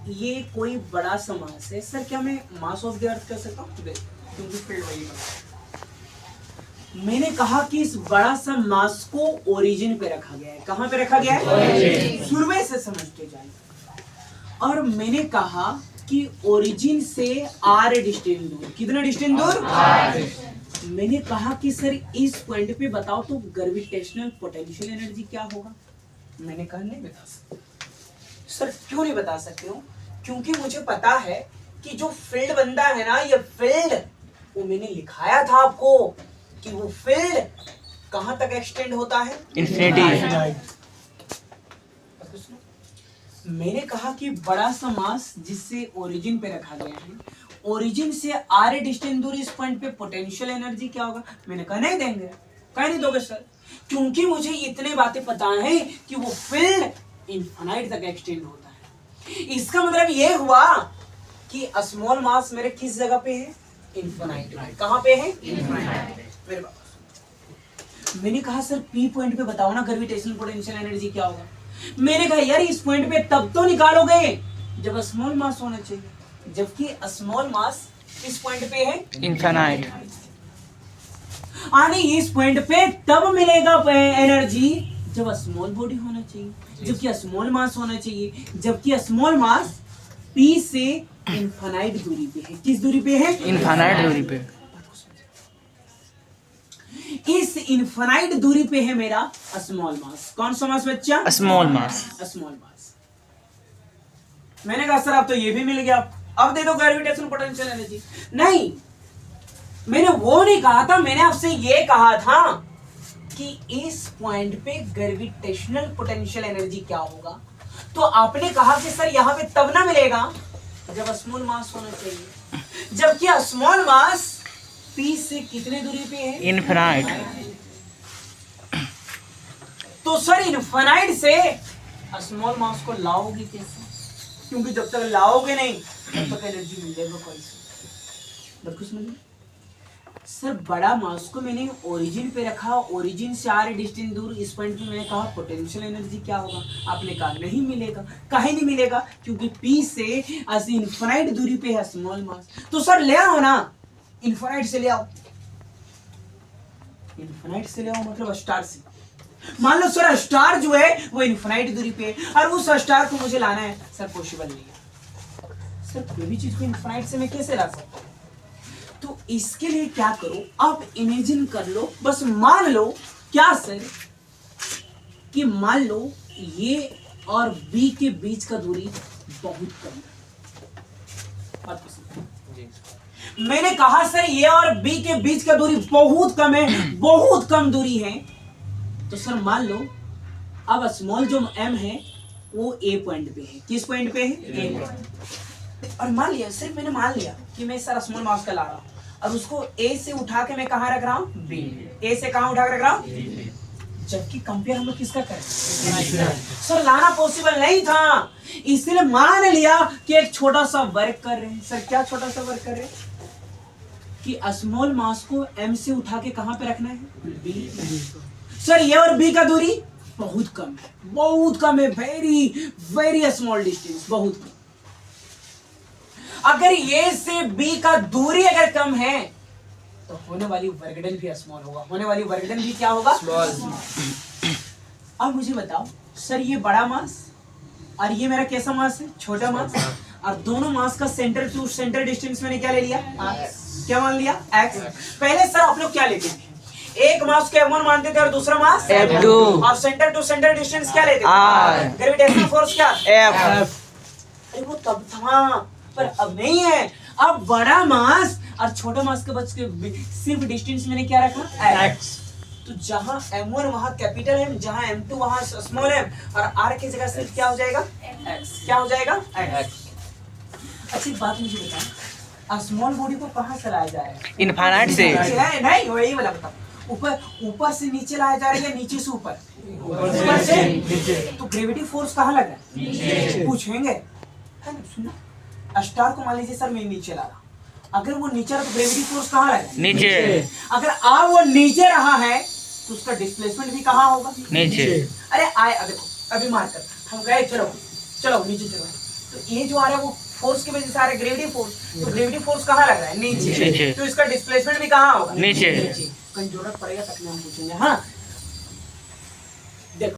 ये कोई बड़ा सा मास है सर, क्या मैं मास ऑफ द अर्थ कर सकता हूँ? क्योंकि फील्ड वही मैंने कहा कि इस बड़ा सा मास को ओरिजिन पे रखा गया है। कहां पे रखा गया है? शुरू से समझते जाइए। और मैंने कहा कि ओरिजिन से आर डिस्टेंस दूर। कितना डिस्टेंस दूर? मैंने कहा कि सर इस पॉइंट पे बताओ तो ग्रेविटेशनल पोटेंशियल एनर्जी क्या होगा? मैंने कहा नहीं बता सकते। सर क्यों नहीं बता सकते हो? क्योंकि मुझे पता है कि जो फील्ड बनता है ना, ये फील्ड वो मैंने लिखाया था आपको कि वो फील्ड कहां तक एक्सटेंड होता है? इंफिनिटी। मैंने कहा कि बड़ा सा मास जिससे ओरिजिन पे रखा गया है, ओरिजिन से आर डिस्टेंस दूर इस पॉइंट पे पोटेंशियल एनर्जी क्या होगा? मैंने कहा नहीं देंगे। कह नहीं दोगे सर? क्योंकि मुझे इतने बातें पता है कि वो फील्ड इनफाइनाइट तक एक्सटेंड होता है। इसका मतलब ये हुआ कि स्मॉल मास मेरे किस जगह पे है? इनफाइनाइट। कहां पे है? इनफाइनाइट। मेरे पास मैंने कहा सर पी पॉइंट पे बताओ ना ग्रेविटेशनल पोटेंशियल एनर्जी क्या होगा? मैंने कहा यार इस पॉइंट पे तब तो निकालोगे जब स्मॉल मास होना चाहिए, जबकि स्मॉल मास किस पॉइंट पे है? इनफाइनाइट। आने इस पॉइंट पे तब मिलेगा एनर्जी जब स्मॉल बॉडी होना चाहिए, जबकि स्मॉल मास होना चाहिए, जबकि स्मॉल मास पी से इनफाइनाइट दूरी पे है। किस दूरी पे है? इनफाइनाइट दूरी पे। इस इनफाइनाइट दूरी पे है मेरा स्मॉल मास। कौन सा मास बच्चा? Small mass. Small mass. मैंने कहा सर अब तो ये भी मिल गया, अब दे दो ग्रेविटेशनल पोटेंशियल एनर्जी। नहीं, मैंने वो नहीं कहा था, मैंने आपसे ये कहा था कि इस पॉइंट पे ग्रेविटेशनल पोटेंशियल एनर्जी क्या होगा। तो आपने कहा कि सर यहां पे तब ना मिलेगा जब स्मॉल मास होना चाहिए, जबकि स्मॉल मास पी से कितने दूरी पे है? इनफाइनाइट। तो सर इनफाइनाइट से स्मॉल मास को लाओगे कैसे? क्योंकि जब तक लाओगे नहीं तब तक एनर्जी मिलेगा कैसे? सर बड़ा मास को मैंने ओरिजिन पे रखा, ओरिजिन से आर डिस्टेंस दूर इस पॉइंट पे मैंने कहा पोटेंशियल एनर्जी क्या होगा? आपने कहा नहीं मिलेगा। काहे नहीं मिलेगा? क्योंकि पी से इनफाइनाइट दूरी पे है स्मॉल मास। तो सर ले आओ ना, इनफाइनाइट से ले आओ। इनफाइनाइट से ले आओ मतलब स्टार से। मान लो सर स्टार जो है वो इनफाइनाइट दूरी पे है और उस स्टार को मुझे लाना है। सर पॉसिबल नहीं है। सर कोई भी चीज को इनफाइनाइट से मैं कैसे ला सकता हूं? तो इसके लिए क्या करो, आप इमेजिन कर लो, बस मान लो क्या सर कि मान लो ये और बी के बीच का दूरी बहुत कम है। मैंने कहा सर ये और बी के बीच का दूरी बहुत कम है, बहुत कम दूरी है। तो सर मान लो अब स्मॉल जो m है वो ए पॉइंट पे है। किस पॉइंट पे है? ए पॉइंट। और मान लिया सर, मैंने मान लिया कि मैं सर स्मॉल मास का ला रहा हूं और उसको ए से उठा के मैं कहां रख रहा हूं? बी। ए से कहां उठा के रख रहा हूं? जबकि कंपेयर हम लोग किसका करें? सर लाना पॉसिबल नहीं था, इसलिए मान लिया कि एक छोटा सा वर्क कर रहे हैं। सर क्या छोटा सा वर्क कर रहे हैं? कि स्मॉल मास को m से उठा के कहां पे रखना है? बी। सर ये और बी का दूरी बहुत कम है, बहुत कम है, वेरी वेरी स्मॉल डिस्टेंस, बहुत कम। अगर ये से बी का दूरी अगर कम है तो होने वाली वर्कडन भी स्मॉल होगा। होने वाली वर्कडन भी क्या होगा? स्मॉल। अब मुझे बताओ सर ये बड़ा मास और ये मेरा कैसा मास है? छोटा मास। और दोनों मास का सेंटर टू सेंटर डिस्टेंस मैंने क्या ले लिया? क्या मान लिया? x। पहले सर आप लोग क्या लेते थे? एक मास को f1 मानते थे और दूसरा मास f2। और सेंटर टू सेंटर डिस्टेंस क्या लेते थे? ग्रेविटेशनल फोर्स क्या? F। अरे वो तब था, पर अब नहीं है। अब बड़ा मास और छोटा मास के बच के सिर्फ डिस्टेंस मैंने क्या रखा? x। तो जहां m1 वहां कैपिटल m, जहां m2 वहां स्मॉल m, और r की जगह सिर्फ क्या हो जाएगा? x। क्या हो जाएगा? x। अच्छी बात मुझे बताओ, स्मॉल बॉडी को कहां से लाया जा रहा है? इनफाइनाइट से। नहीं वही वाला बताओ, ऊपर से नीचे लाया जा रहा है या नीचे से ऊपर? ऊपर से नीचे। तो ग्रेविटी फोर्स कहां लग रहा है? नीचे। पूछेंगे है ना? सुनना, स्टार को मान लीजिए सर मैं नीचे ला रहा, अगर वो नीचे रहा तो ग्रेविटी फोर्स कहां लगा? नीचे। अगर अब वो नीचे रहा है तो उसका डिस्प्लेसमेंट भी कहां होगा? नीचे। अरे आए देखो अभी मार कर हम गए, चलो चलो नीचे चलो, तो ये जो आ रहा है वो फोर्स की वजह से आ रहा है, ग्रेविटी फोर्स। तो ग्रेविटी फोर्स कहाँ लग रहा है? नीचे। तो इसका डिस्प्लेसमेंट भी कहाँ होगा? नीचे। कहीं जरूरत पड़ेगा तक में हम पूछेंगे। हाँ,